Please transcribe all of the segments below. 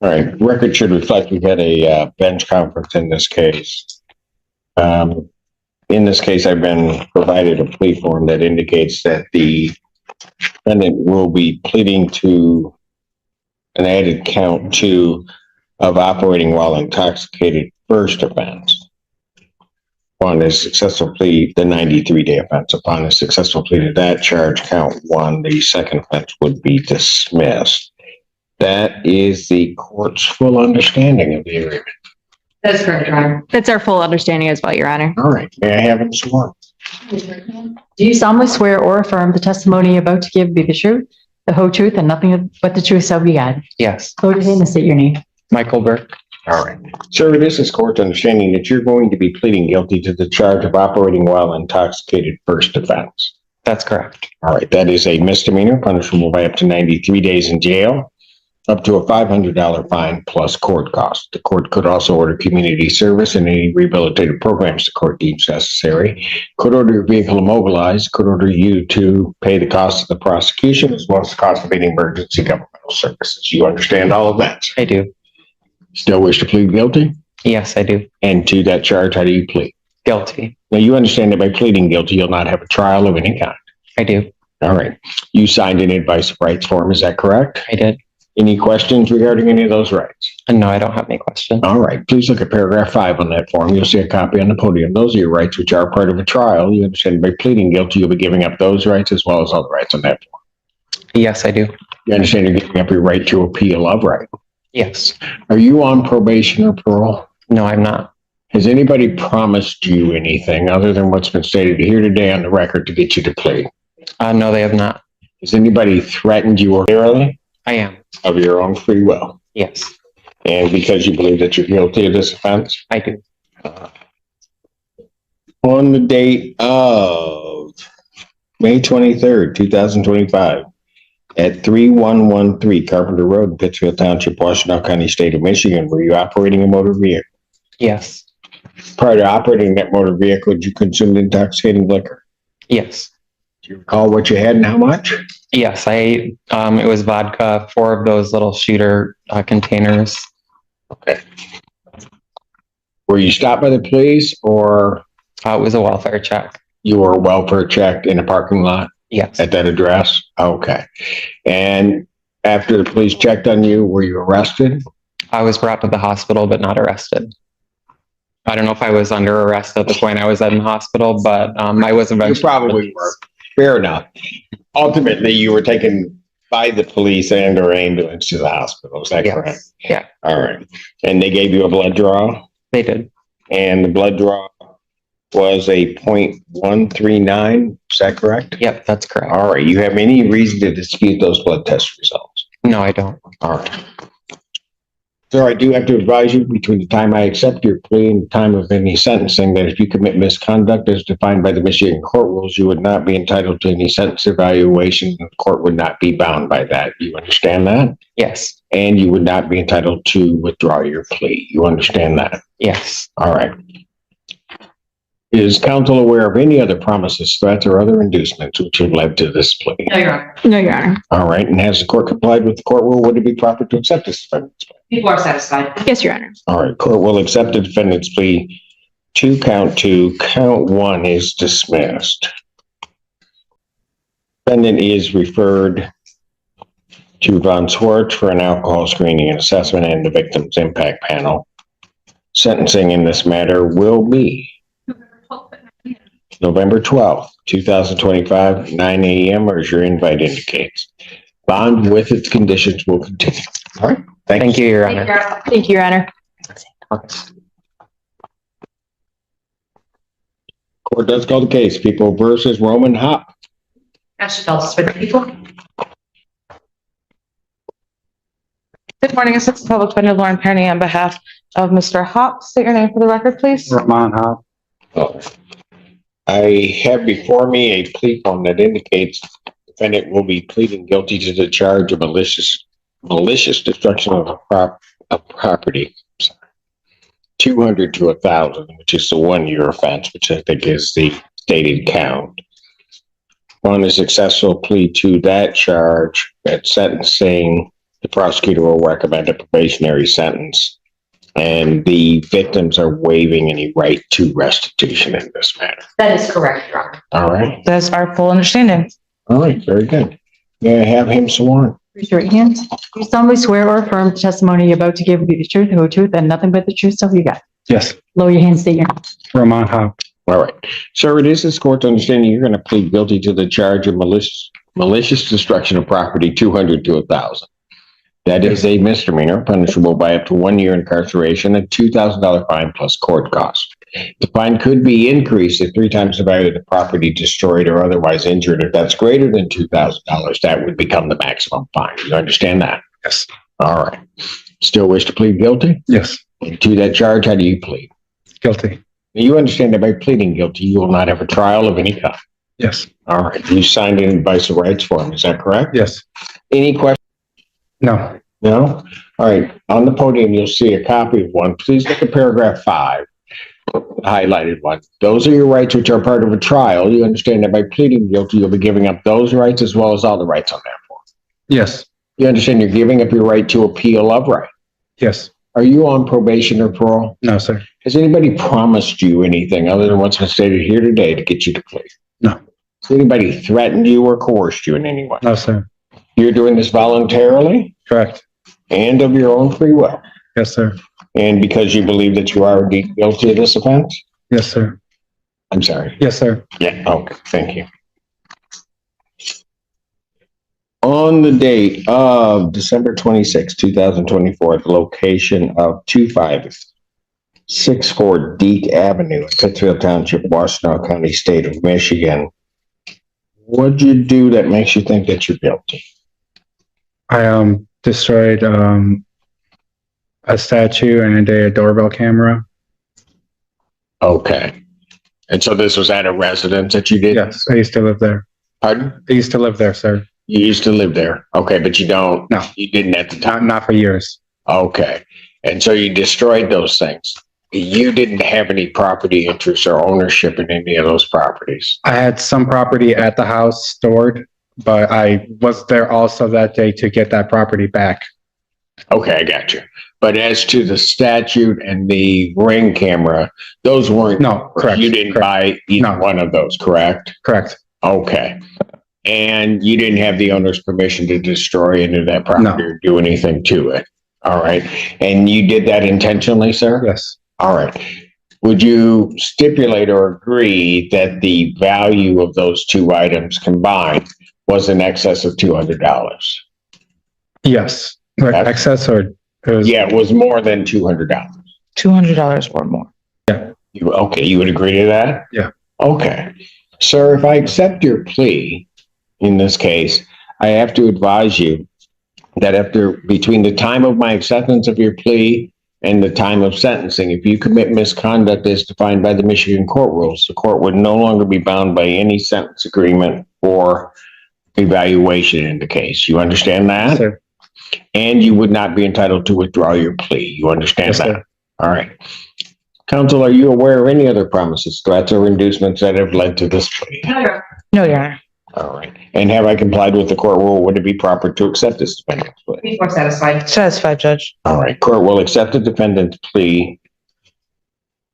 All right, record should reflect we've had a bench conference in this case. In this case, I've been provided a plea form that indicates that the defendant will be pleading to an added count 2 of operating while intoxicated first offense. Upon a successful plea, the 93-day offense. Upon a successful plea to that charge, count 1, the second offense would be dismissed. That is the court's full understanding of the agreement. That's correct, Your Honor. That's our full understanding as well, Your Honor. All right, may I have him sworn? Do you solemnly swear or affirm the testimony you're about to give be the truth, the whole truth, and nothing but the truth, so be God? Yes. Go ahead and state your name. Michael Burke. All right. Sir, this is court's understanding that you're going to be pleading guilty to the charge of operating while intoxicated first offense. That's correct. All right, that is a misdemeanor, punishable by up to 93 days in jail, up to a $500 fine plus court costs. The court could also order community service and any rehabilitative programs the court deems necessary. Could order your vehicle immobilized, could order you to pay the cost of the prosecution as well as the cost of any emergency governmental services. You understand all of that? I do. Still wish to plead guilty? Yes, I do. And to that charge, how do you plead? Guilty. Now, you understand that by pleading guilty, you'll not have a trial of any kind. I do. All right. You signed an advice of rights form, is that correct? I did. Any questions regarding any of those rights? And no, I don't have any questions. All right. Please look at paragraph 5 on that form. You'll see a copy on the podium. Those are your rights, which are part of a trial. You understand by pleading guilty, you'll be giving up those rights as well as all the rights on that form. Yes, I do. You understand you're giving up your right to appeal of right. Yes. Are you on probation or parole? No, I'm not. Has anybody promised you anything other than what's been stated here today on the record to get you to plea? No, they have not. Has anybody threatened you orally? I am. Of your own free will? Yes, And because you believe that you're guilty of this offense? I do. On the date of May 23rd, 2025, at 3113 Carpenter Road in Pittsfield Township, Washtenaw County, State of Michigan, were you operating a motor vehicle? Yes. Prior to operating that motor vehicle, did you consume intoxicating liquor? Yes. Do you recall what you had and how much? Yes, I ate, it was vodka, 4 of those little shooter containers. Okay. Were you stopped by the police or It was a welfare check. you were welfare checked in a parking lot Yes. at that address? Okay. And after the police checked on you, were you arrested? I was brought to the hospital, but not arrested. I don't know if I was under arrest at the point I was in the hospital, but I was eventually. You probably were. Fair enough. Ultimately, you were taken by the police and or ambulance to the hospital. Is that Yes. correct? Yeah, All right. And they gave you a blood draw, they did. and the blood draw was a 0.139. Is that correct? Yep, that's correct. All right. You have any reason to dispute those blood test results? No, I don't. All right. Sir, I do have to advise you between the time I accept your plea and the time of any sentencing that if you commit misconduct as defined by the Michigan court rules, you would not be entitled to any sentence evaluation. The court would not be bound by that. You understand that? Yes. And you would not be entitled to withdraw your plea. You understand that? Yes. All right. Is counsel aware of any other promises, threats, or other inducements which have led to this plea? No, Your Honor. No, Your Honor. All right. And has the court complied with the court rule? Would it be proper to accept this defendant's plea? People are satisfied. Yes, Your Honor. All right, court will accept the defendant's plea to count 2. Count 1 is dismissed. Defendant is referred to Von Swartz for an alcohol screening and assessment and the victim's impact panel. Sentencing in this matter will be November 12th, 2025, 9 a.m. or as your invite indicates. Bond with its conditions will continue. All right. Thank you, Your Honor. Thank you, Your Honor. Court does call the case. People versus Roman Hop. Ashley Phelps for the people. Good morning, Assistant Public Defender Lauren Penny on behalf of Mr. Hop. State your name for the record, please. Ramon Hop. Oh. I have before me a plea form that indicates the defendant will be pleading guilty to the charge of malicious destruction of a property. 200 to 1,000, which is the 1-year offense, which I think is the stated count. On a successful plea to that charge, at sentencing, the prosecutor will recommend a probationary sentence. And the victims are waiving any right to restitution in this matter. That is correct, Your Honor. All right. That's our full understanding. All right. Very good. May I have him sworn? Raise your right hand. Do you solemnly swear or affirm the testimony you're about to give will be the truth, the whole truth, and nothing but the truth, so help you God? Yes, Lower your hand, state your name. Roman Hop. All right. Sir, it is this court's understanding you're going to plead guilty to the charge of malicious destruction of property, 200 to 1,000. That is a misdemeanor punishable by up to 1 year incarceration and $2,000 fine plus court costs. The fine could be increased if 3 times the value of the property destroyed or otherwise injured. If that's greater than $2,000, that would become the maximum fine. You understand that? Yes. All right. Still wish to plead guilty? Yes, And to that charge, how do you plead? guilty. You understand that by pleading guilty, you will not have a trial of any kind. Yes, All right. You signed an advice of rights form. Is that correct? yes. Any questions? No, No? All right. On the podium, you'll see a copy of one. Please look at paragraph 5, the highlighted one. Those are your rights which are part of a trial. You understand that by pleading guilty, you'll be giving up those rights as well as all the rights on that form. yes, You understand you're giving up your right to appeal of right. yes. Are you on probation or parole? No, sir. Has anybody promised you anything other than what's been stated here today to get you to plea? No. Has anybody threatened you or coerced you in any way? No, sir. You're doing this voluntarily Correct. and of your own free will, Yes, sir. and because you believe that you are indeed guilty of this offense? Yes, sir. I'm sorry. Yes, sir. Yeah, okay, thank you. On the date of December 26, 2024, the location of 2564 Deke Avenue, Pittsfield Township, Washtenaw County, State of Michigan. What'd you do that makes you think that you're guilty? I destroyed a statue and a doorbell camera. Okay. And so this was at a residence that you did? Yes, I used to live there. Pardon? I used to live there, sir. You used to live there? Okay, but you don't? No. You didn't at the time? Not for years. Okay. And so you destroyed those things. You didn't have any property interest or ownership in any of those properties. I had some property at the house stored, but I was there also that day to get that property back. Okay, I got you. But as to the statute and the Ring camera, those weren't. No, correct. You didn't correct, buy either No. one of those, correct? Correct. Okay. And you didn't have the owner's permission to destroy any of that property or do anything to it. All right. And you did that intentionally, sir? Yes. All right. Would you stipulate or agree that the value of those two items combined was in excess of $200? Yes. Like That's- excess or it was, Yeah, it was more than $200. $200 or more. Okay, you would agree to that? Yeah. Okay. Sir, if I accept your plea, in this case, I have to advise you that between the time of my acceptance of your plea and the time of sentencing, if you commit misconduct as defined by the Michigan court rules, the court would no longer be bound by any sentence agreement or evaluation in the case. You understand that? sir. And you would not be entitled to withdraw your plea. You understand Yes, that? sir. All right. Counsel, are you aware of any other promises, threats, or inducements that have led to this plea? No, Your Honor. All right. And have I complied with the court rule? Would it be proper to accept this defendant's plea? Before satisfied. Satisfied, Judge. All right. Court will accept the defendant's plea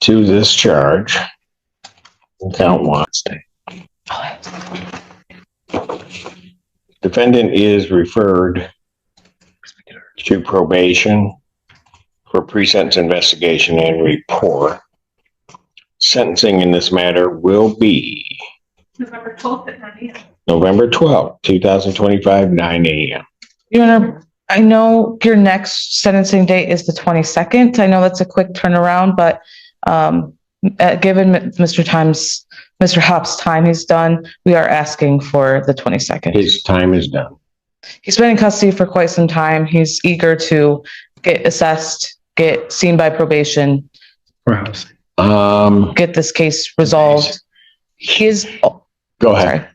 to this charge. Count one. Defendant is referred to probation for pre-sentence investigation and report. Sentencing in this matter will be November 12th at 9 a.m. November 12th, 2025, 9 a.m. Your Honor, I know your next sentencing date is the 22nd. I know that's a quick turnaround, but given Mr. Hop's time he's done, we are asking for the 22nd. His time is done. He's been in custody for quite some time. He's eager to get assessed, get seen by probation, Warehouse. get this case resolved. Go ahead.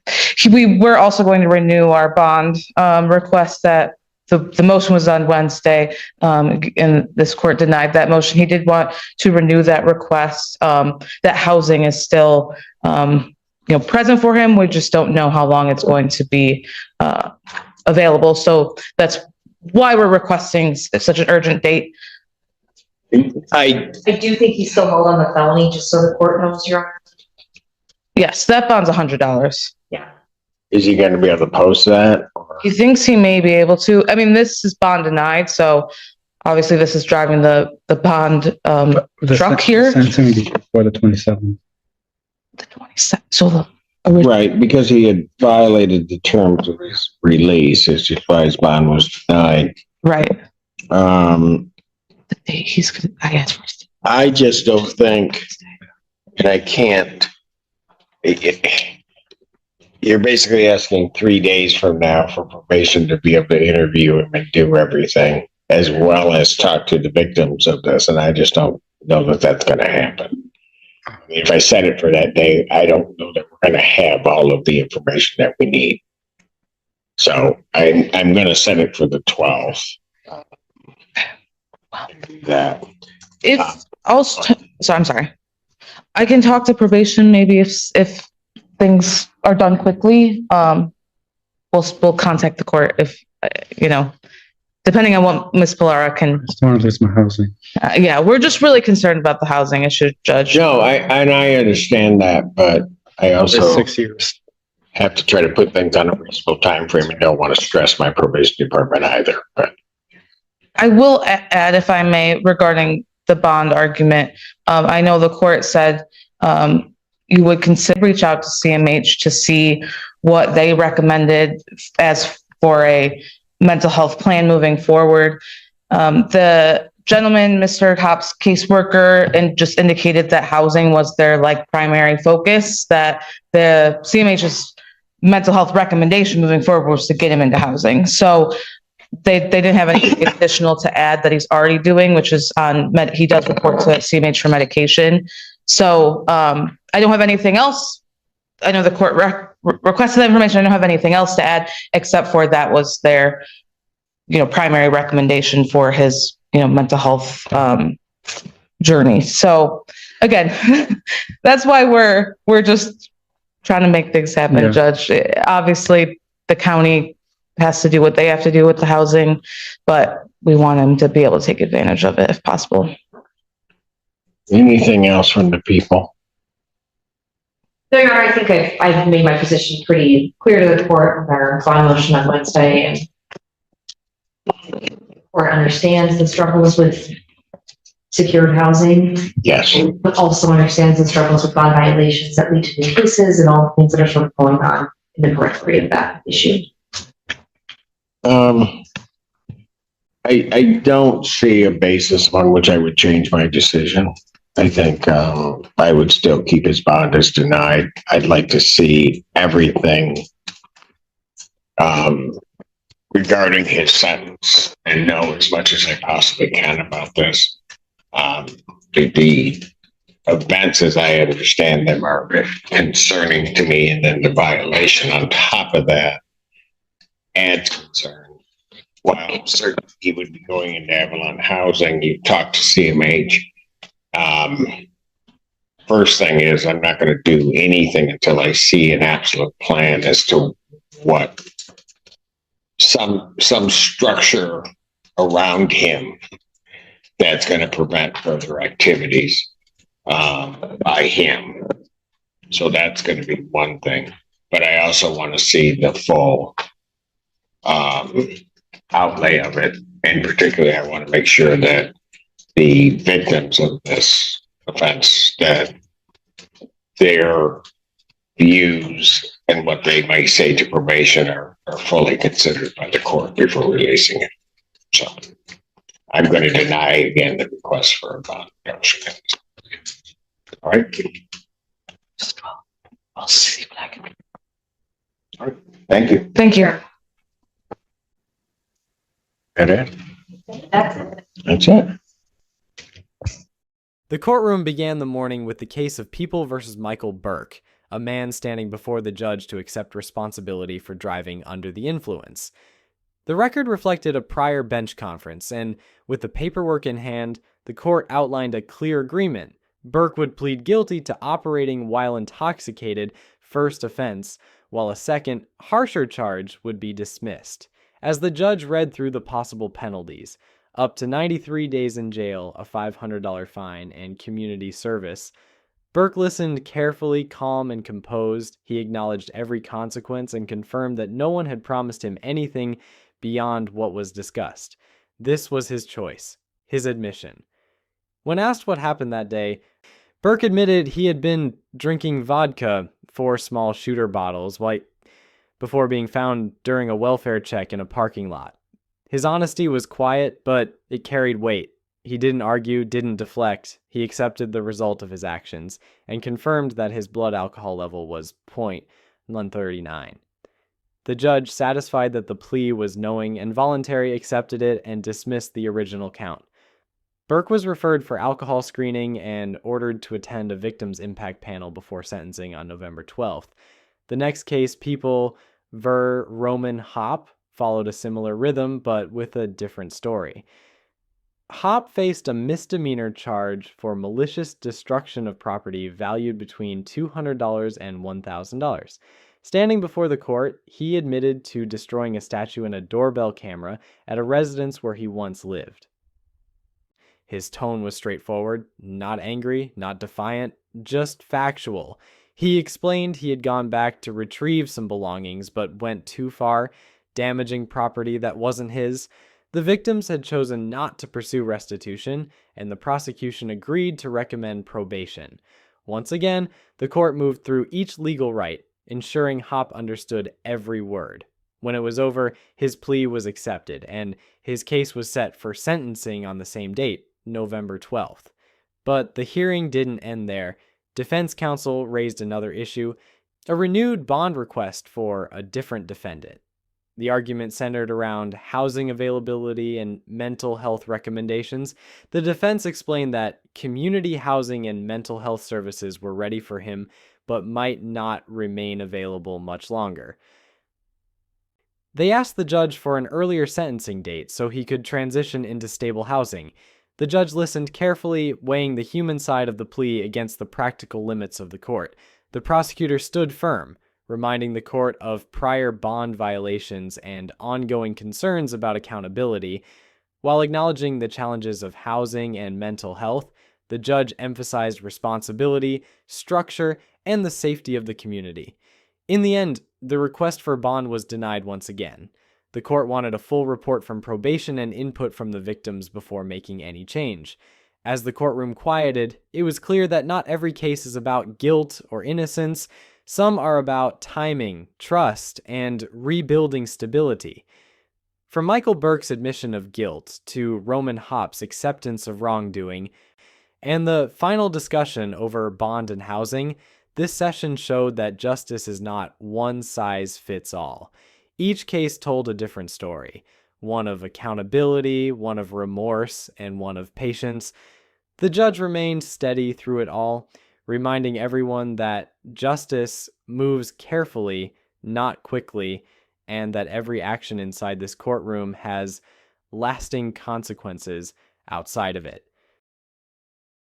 We were also going to renew our bond request that the motion was on Wednesday, and this court denied that motion. He did want to renew that request. That housing is still, present for him. We just don't know how long it's going to be available. So that's why we're requesting such an urgent date. I, I do think he's still held on the felony, just so the court knows, Your Honor. Yes, that bond's $100. is he gonna be able to post that? Or- He thinks he may be able to. I mean, this is bond denied, so obviously this is driving the bond truck here. Sentencing before the 27th. The 27th. So the original. Right, because he had violated the terms of his release, it's just why his bond was denied. Right. Um, The date he's gonna. I asked first. I just don't think, and I can't. You're basically asking 3 days from now for probation to be able to interview him and do everything, as well as talk to the victims of this, and I just don't know that that's gonna happen. I mean, if I set it for that day, I don't know that we're gonna have all of the information that we need. So I'm gonna set it for the 12th. That. If also, so I'm sorry. I can talk to probation maybe if things are done quickly. We'll contact the court if depending on what Ms. Pilara can. I just want to lose my housing. Yeah, we're just really concerned about the housing issue, Judge. No, I understand that, but I For also 6 years. have to try to put things on a reasonable time frame and don't want to stress my probation department either, but. I will add, if I may, regarding the bond argument. I know the court said you would consider reach out to CMH to see what they recommended as for a mental health plan moving forward. The gentleman, Mr. Hop's caseworker, and just indicated that housing was their primary focus, that the CMH's mental health recommendation moving forward was to get him into housing. So they didn't have anything additional to add that he's already doing, which is he does report to CMH for medication. So I don't have anything else. I know the court requested that information. I don't have anything else to add except for that was their, primary recommendation for his, mental health journey. So again, that's why we're just trying to make things happen, Yeah. Judge. Obviously, the county has to do what they have to do with the housing, but we want him to be able to take advantage of it if possible. Anything else from the people? No, Your Honor, I think I've made my position pretty clear to the court with our bond motion on Wednesday, and the court understands the struggles with secured housing, Yes. but also understands the struggles with bond violations that lead to new cases and all the things that are sort of going on in the periphery of that issue. I don't see a basis on which I would change my decision. I think I would still keep his bond as denied. I'd like to see everything regarding his sentence and know as much as I possibly can about this. The events, as I understand them, are concerning to me, and then the violation on top of that adds concern. While certainly he would be going into Avalon Housing, you talk to CMH. First thing is, I'm not going to do anything until I see an absolute plan as to what some structure around him that's going to prevent further activities by him. So that's going to be one thing. But I also want to see the full outlay of it. And particularly, I want to make sure that the victims of this offense, that their views and what they might say to probation are fully considered by the court before releasing it. So I'm going to deny again the request for a bond reduction. All right. I'll see what I can do. All right. Thank you. Thank you. That it? That's it. That's it. The courtroom began the morning with the case of People versus Michael Burke, a man standing before the judge to accept responsibility for driving under the influence. The record reflected a prior bench conference, and with the paperwork in hand, the court outlined a clear agreement. Burke would plead guilty to operating while intoxicated, first offense, while a second, harsher charge would be dismissed. as the judge read through the possible penalties, up to 93 days in jail, a $500 fine, and community service. Burke listened carefully, calm and composed. He acknowledged every consequence and confirmed that no one had promised him anything beyond what was discussed. This was his choice, his admission. When asked what happened that day, Burke admitted he had been drinking vodka, 4 small shooter bottles, before being found during a welfare check in a parking lot. His honesty was quiet, but it carried weight. He didn't argue, didn't deflect. He accepted the result of his actions and confirmed that his blood alcohol level was .139. The judge, satisfied that the plea was knowing and voluntary, accepted it and dismissed the original count. Burke was referred for alcohol screening and ordered to attend a victims impact panel before sentencing on November 12th. The next case, People ver Roman Hopp, followed a similar rhythm, but with a different story. Hopp faced a misdemeanor charge for malicious destruction of property valued between $200 and $1,000. Standing before the court, he admitted to destroying a statue and a doorbell camera at a residence where he once lived. His tone was straightforward, not angry, not defiant, just factual. He explained he had gone back to retrieve some belongings but went too far, damaging property that wasn't his. The victims had chosen not to pursue restitution, and the prosecution agreed to recommend probation. Once again, the court moved through each legal right, ensuring Hopp understood every word. When it was over, his plea was accepted, and his case was set for sentencing on the same date, November 12th. But the hearing didn't end there. Defense counsel raised another issue, a renewed bond request for a different defendant. The argument centered around housing availability and mental health recommendations. The defense explained that community housing and mental health services were ready for him, but might not remain available much longer. They asked the judge for an earlier sentencing date so he could transition into stable housing. The judge listened carefully, weighing the human side of the plea against the practical limits of the court. The prosecutor stood firm, reminding the court of prior bond violations and ongoing concerns about accountability. While acknowledging the challenges of housing and mental health, the judge emphasized responsibility, structure, and the safety of the community. In the end, the request for bond was denied once again. The court wanted a full report from probation and input from the victims before making any change. As the courtroom quieted, it was clear that not every case is about guilt or innocence. Some are about timing, trust, and rebuilding stability. From Michael Burke's admission of guilt to Roman Hopp's acceptance of wrongdoing, and the final discussion over bond and housing, this session showed that justice is not one size fits all. Each case told a different story, one of accountability, one of remorse, and one of patience. The judge remained steady through it all, reminding everyone that justice moves carefully, not quickly, and that every action inside this courtroom has lasting consequences outside of it.